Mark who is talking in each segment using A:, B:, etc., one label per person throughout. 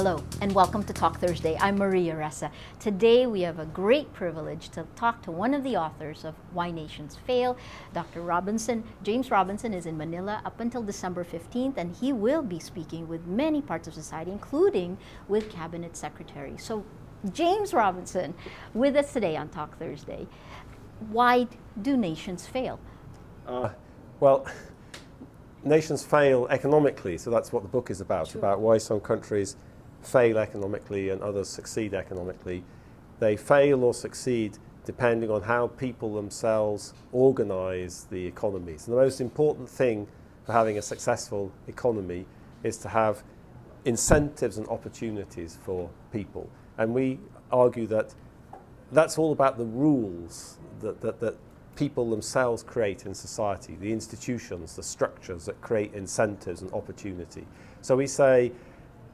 A: Hello, and welcome to Talk Thursday. I'm Maria Ressa. Today we have a great privilege to talk to one of the authors of Why Nations Fail, Dr. Robinson. James Robinson is in Manila up until December 15th, and he will be speaking with many parts of society, including with cabinet secretaries. So, James Robinson, with us today on Talk Thursday. Why do nations fail?
B: Well, nations fail economically, so that's what the book is about,
A: Sure.
B: About why some countries fail economically and others succeed economically. They fail or succeed depending on how people themselves organize the economies. And the most important thing for having a successful economy is to have incentives and opportunities for people. And we argue that that's all about the rules that people themselves create in society, the institutions, the structures that create incentives and opportunity. So we say,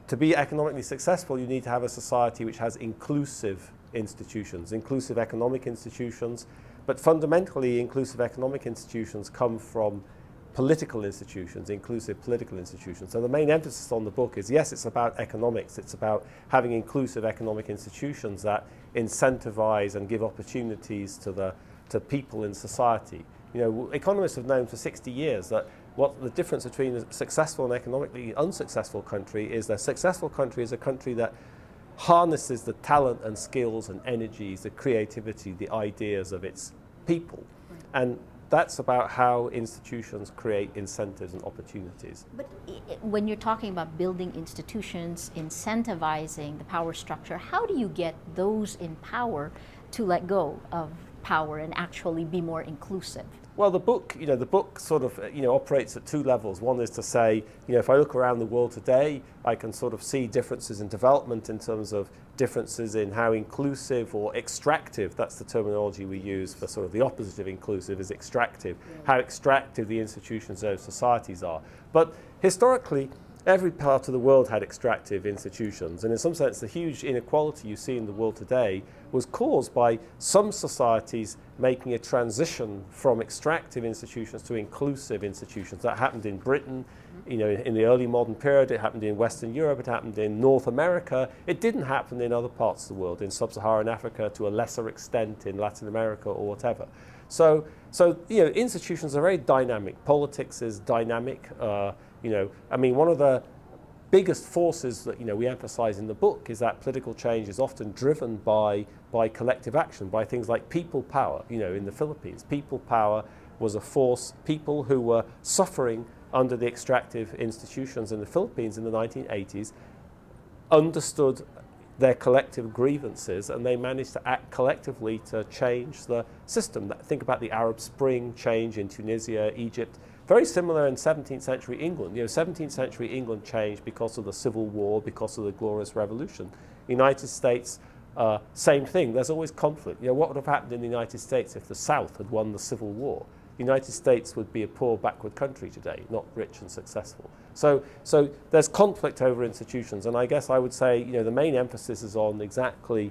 B: to be economically successful, you need to have a society which has inclusive institutions, inclusive economic institutions, but fundamentally inclusive economic institutions come from political institutions, inclusive political institutions. So the main emphasis on the book is, yes, it's about economics, it's about having inclusive economic institutions that incentivize and give opportunities to people in society. You know, economists have known for 60 years that what the difference between a successful and economically unsuccessful country is. A successful country is a country that harnesses the talent and skills and energies, the creativity, the ideas of its people. And that's about how institutions create incentives and opportunities.
A: But when you're talking about building institutions, incentivizing the power structure, how do you get those in power to let go of power and actually be more inclusive?
B: Well, the book sort of, operates at two levels. One is to say, if I look around the world today, I can sort of see differences in development in terms of differences in how inclusive or extractive, that's the terminology we use for sort of the opposite of inclusive, is extractive, how extractive the institutions of societies are. But historically, every part of the world had extractive institutions, and in some sense the huge inequality you see in the world today was caused by some societies making a transition from extractive institutions to inclusive institutions. That happened in Britain, in the early modern period. It happened in Western Europe. It happened in North America. It didn't happen in other parts of the world, in sub-Saharan Africa, to a lesser extent in Latin America or whatever. So institutions are very dynamic. Politics is dynamic. One of the biggest forces that we emphasize in the book is that political change is often driven by collective action, by things like people power. In the Philippines, people power was a force. People who were suffering under the extractive institutions in the Philippines in the 1980s understood their collective grievances, and they managed to act collectively to change the system. Think about the Arab Spring change in Tunisia, Egypt. Very similar in 17th century England. 17th century England changed because of the Civil War, because of the Glorious Revolution. United States, same thing. There's always conflict. What would have happened in the United States if the South had won the Civil War? The United States would be a poor, backward country today, not rich and successful. So there's conflict over institutions, and I guess I would say, the main emphasis is on exactly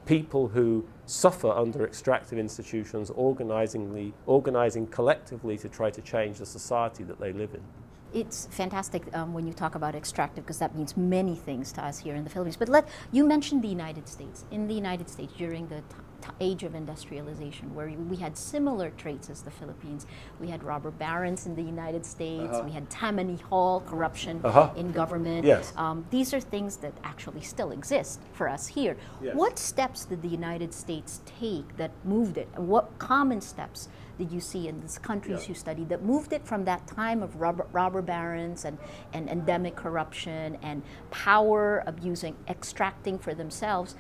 B: people who suffer under extractive institutions organizing collectively to try to change the society that they live in.
A: It's fantastic when you talk about extractive, because that means many things to us here in the Philippines. But you mentioned the United States. In the United States, during the age of industrialization, where we had similar traits as the Philippines, we had robber barons in the United States, we had Tammany Hall, corruption in government.
B: Yes.
A: These are things that actually still exist for us here.
B: Yes.
A: What steps did the United States take that moved it? And what common steps did you see in these countries you studied that moved it from that time of robber barons and endemic corruption and power abusing, extracting for themselves,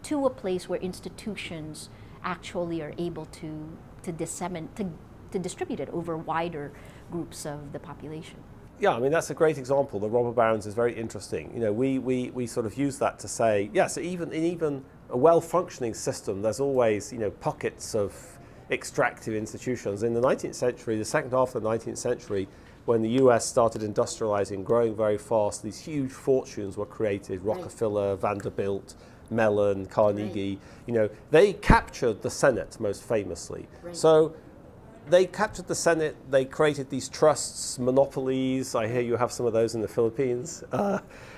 A: to a place where institutions actually are able to distribute it over wider groups of the population?
B: Yeah, that's a great example. The robber barons is very interesting. We sort of use that to say, yes, even a well-functioning system, there's always, pockets of extractive institutions. In the 19th century, the second half of the 19th century, when the US started industrializing, growing very fast, these huge fortunes were created. Rockefeller, Vanderbilt, Mellon, Carnegie, they captured the Senate most famously. So they captured the Senate. They created these trusts, monopolies. I hear you have some of those in the Philippines.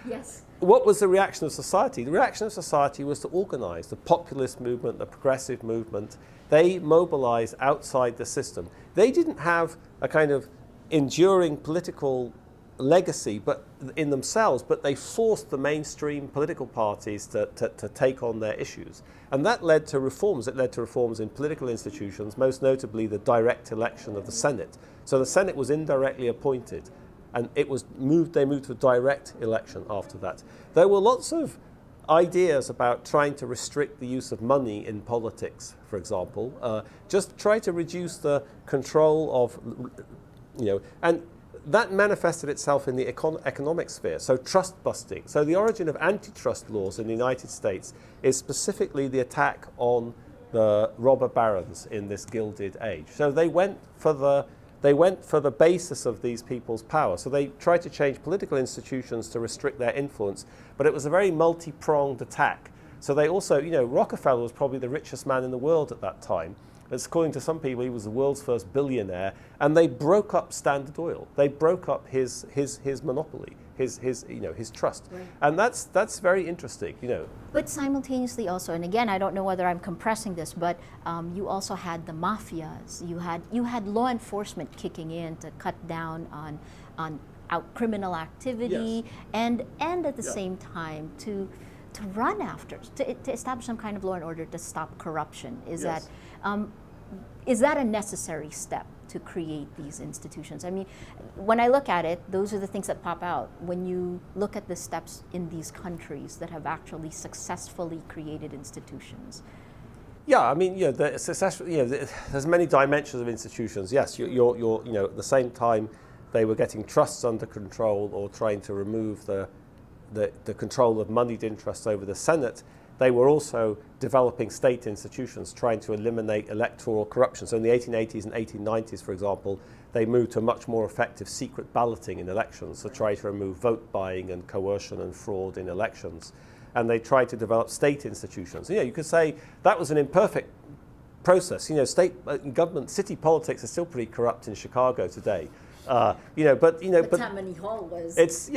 A: Yes.
B: What was the reaction of society? The reaction of society was to organize the populist movement, the progressive movement. They mobilized outside the system. They didn't have a kind of enduring political legacy but in themselves, but they forced the mainstream political parties to take on their issues. And that led to reforms. It led to reforms in political institutions, most notably the direct election of the Senate. So the Senate was indirectly appointed, and they moved to a direct election after that. There were lots of ideas about trying to restrict the use of money in politics, for example, just try to reduce the control of, and that manifested itself in the economic sphere, so trust busting. So the origin of antitrust laws in the United States is specifically the attack on the robber barons in this Gilded Age. So they went for the basis of these people's power. So they tried to change political institutions to restrict their influence, but it was a very multi-pronged attack. So they also, Rockefeller was probably the richest man in the world at that time. According to some people, he was the world's first billionaire, and they broke up Standard Oil. They broke up his monopoly, his trust,
A: right.
B: And that's very interesting,
A: But simultaneously also, and again, I don't know whether I'm compressing this, but you also had the mafias. You had law enforcement kicking in to cut down on criminal activity,
B: Yes.
A: and at the same time to run after, to establish some kind of law and order to stop corruption. Is that a necessary step to create these institutions? I mean, when I look at it, those are the things that pop out when you look at the steps in these countries that have actually successfully created institutions.
B: Yeah, I mean, the successful, there's many dimensions of institutions. Yes, you're at the same time they were getting trusts under control or trying to remove the control of moneyed interests over the Senate. They were also developing state institutions, trying to eliminate electoral corruption. So in the 1880s and 1890s, for example, they moved to much more effective secret balloting in elections to try to remove vote buying and coercion and fraud in elections. And they tried to develop state institutions. You could say that was an imperfect process. State government, city politics is still pretty corrupt in Chicago today. But
A: Tammany Hall was.
B: It's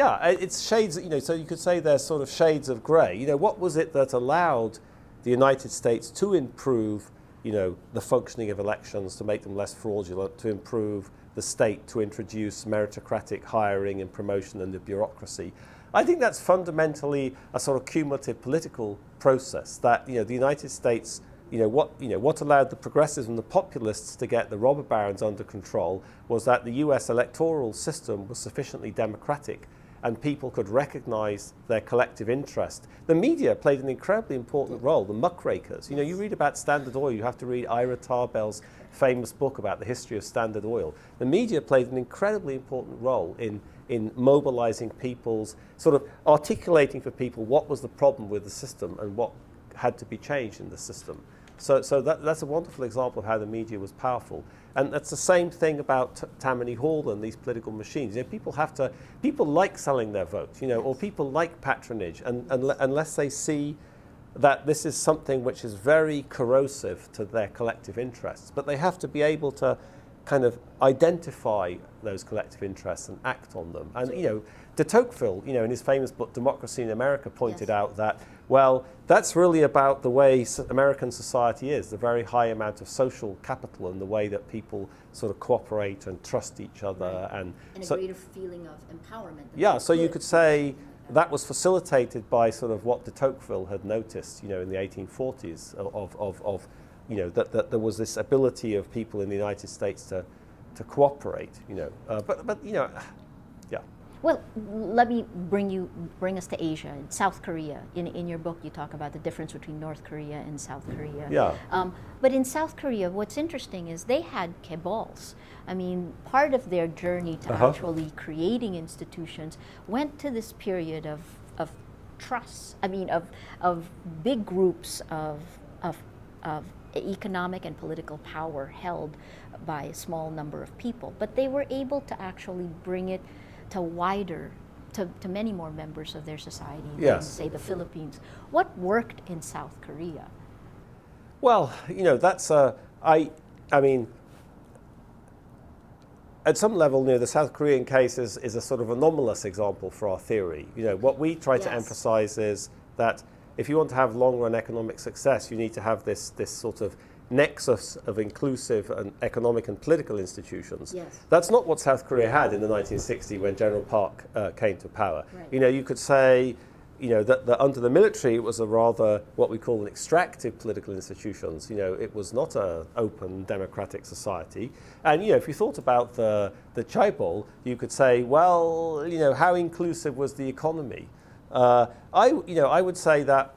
B: shades. So you could say there's sort of shades of grey. What was it that allowed the United States to improve, the functioning of elections, to make them less fraudulent, to improve the state, to introduce meritocratic hiring and promotion and the bureaucracy? I think that's fundamentally a sort of cumulative political process that the United States. What allowed the progressives and the populists to get the robber barons under control was that the US electoral system was sufficiently democratic and people could recognize their collective interest. The media played an incredibly important role, the muckrakers. You read about Standard Oil, you have to read Ira Tarbell's famous book about the history of Standard Oil. The media played an incredibly important role in mobilizing people's, sort of articulating for people what was the problem with the system and what had to be changed in the system. So that's a wonderful example of how the media was powerful. And that's the same thing about Tammany Hall and these political machines. People like selling their vote, or people like patronage, and unless they see that this is something which is very corrosive to their collective interests. But they have to be able to kind of identify those collective interests and act on them. And de Tocqueville, in his famous book Democracy in America, pointed out that, well, that's really about the way American society is, the very high amount of social capital and the way that people sort of cooperate and trust each other.
A: And a greater feeling of empowerment.
B: Yeah, so you could say that was facilitated by sort of what de Tocqueville had noticed, in the 1840s that there was this ability of people in the United States to cooperate, yeah.
A: Well, let me bring us to Asia, South Korea. In your book, you talk about the difference between North Korea and South Korea.
B: Yeah.
A: But in South Korea, what's interesting is they had cabals. I mean, part of their journey to actually creating institutions went to this period of trust. I mean, of big groups of economic and political power held by a small number of people. But they were able to actually bring it to many more members of their society than, say, the Philippines. What worked in South Korea?
B: Well, that's I mean, at some level, the South Korean case is a sort of anomalous example for our theory. What we try to emphasize is that if you want to have long-run economic success, you need to have this sort of nexus of inclusive and economic and political institutions.
A: Yes.
B: That's not what South Korea had in the 1960s when General Park came to power.
A: Right.
B: You could say that under the military it was a rather what we call an extractive political institutions. It was not an open democratic society. And if you thought about the chaebol, you could say, well, how inclusive was the economy? I would say that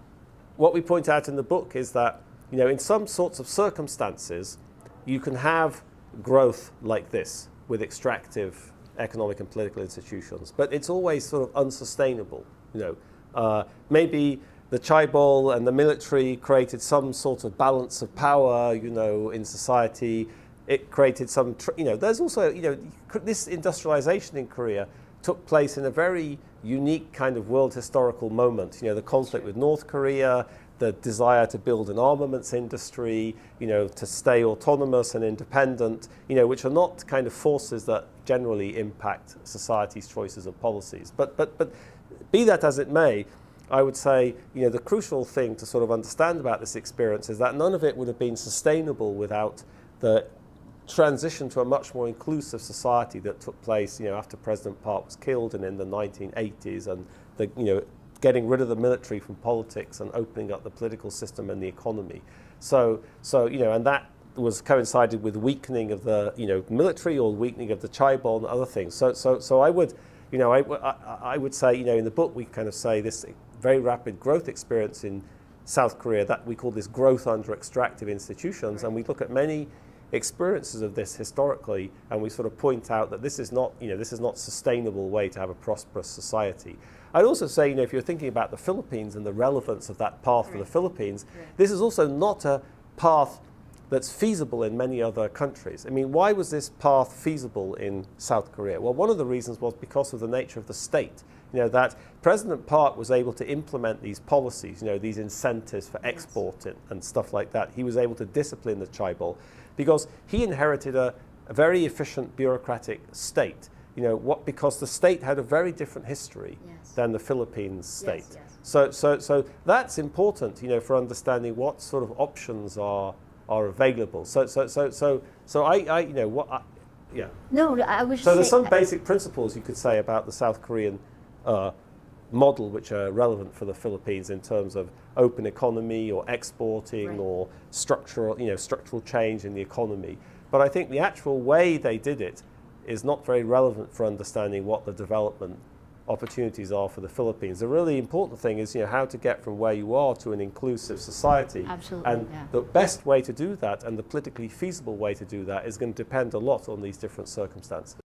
B: what we point out in the book is that in some sorts of circumstances you can have growth like this with extractive economic and political institutions, but it's always sort of unsustainable. Maybe the chaebol and the military created some sort of balance of power, in society. It created some, there's also, this industrialization in Korea took place in a very unique kind of world historical moment. The conflict with North Korea, the desire to build an armaments industry, to stay autonomous and independent, which are not kind of forces that generally impact society's choices of policies. But be that as it may, I would say, the crucial thing to sort of understand about this experience is that none of it would have been sustainable without the transition to a much more inclusive society that took place, after President Park was killed and in the 1980s, and the, getting rid of the military from politics and opening up the political system and the economy. So and that was coincided with weakening of the, military or weakening of the chaebol and other things. So I would, I would say, in the book we kind of say this very rapid growth experience in South Korea, that we call this growth under extractive institutions, and we look at many experiences of this historically, and we sort of point out that this is not, this is not a sustainable way to have a prosperous society. I'd also say, if you're thinking about the Philippines and the relevance of that path for the Philippines, this is also not a path that's feasible in many other countries. I mean, why was this path feasible in South Korea? Well, one of the reasons was because of the nature of the state. That President Park was able to implement these policies, these incentives for export and stuff like that. He was able to discipline the chaebol because he inherited a very efficient bureaucratic state. Because the state had a very different history than the Philippines state. So that's important, for understanding what sort of options are available. So yeah.
A: No, I was just
B: so there's some basic principles you could say about the South Korean model which are relevant for the Philippines in terms of open economy or exporting or structural change in the economy. But I think the actual way they did it is not very relevant for understanding what the development opportunities are for the Philippines. The really important thing is how to get from where you are to an inclusive society.
A: Absolutely.
B: And the best way to do that and the politically feasible way to do that is going to depend a lot on these different circumstances.